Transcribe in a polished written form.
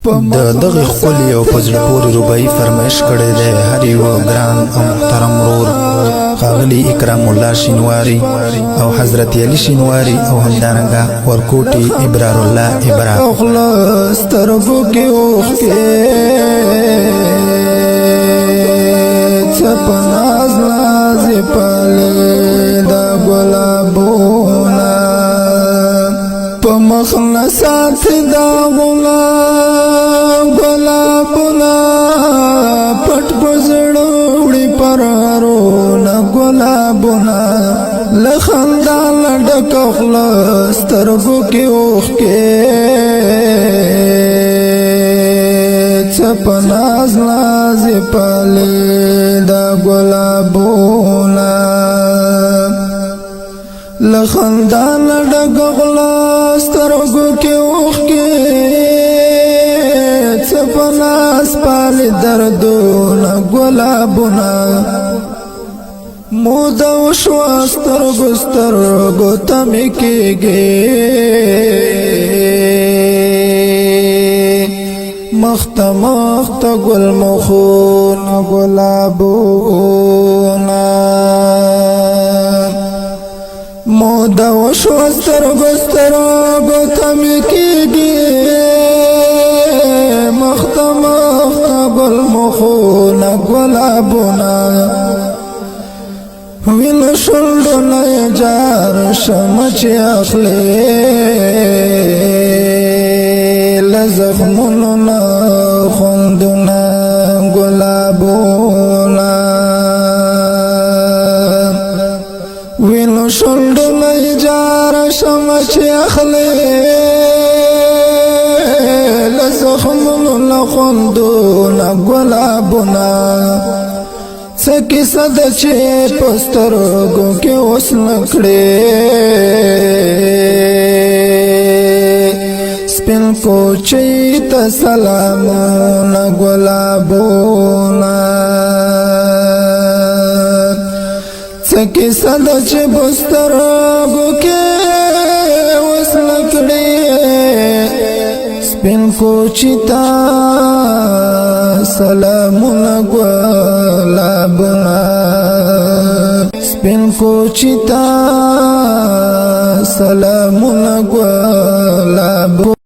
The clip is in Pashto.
د دغه خپل او پزړه پورې رباعي فرمایش کړی دی هر یو ګران او محترم ورور ښاغلي اکرام الله شینواري او حضرت علي شینواري او همدارنګه ورکوټي ابرار الله ابرار اخلاص سترګو کې اوښکې څپناز نازې پالې د ګلابونه په مخ نه ساتي دا گلابونه پټ په زړه وړي پرهارونه ګلابونه له خندا له ډکه خوله سترګو کې اوښکې څپه ناز نازې پالې دا ګلابونه له خندا له ډکه خوله سترګو کې اوښکې څپناس پالې دردونه ګلابونه موده وشوه سترګو ته مې کېږي مخته مخته ګل مخونه ګلابونه موده وشوه سترګو ته مې کېږي مخته مخته ګل مخونه ګلابونه وینو شونډونه یې جار شمه چې اخلي له زخمونو نه خوندونه ګلابونه وینو شونډونه یې جار شمه چې اخلي له زخمونو نه خوندونه ګلابونه څه کیسه ده چې په سترګو کې اوس نکړې سپین کوچۍ ته سلامونه ګلابونه څه کیسه ده چې په سترګو کې اوس نکړې سپین کوچۍ ته سلامونه ګلابونه سپین کوچۍ ته سلامونه ګلابونه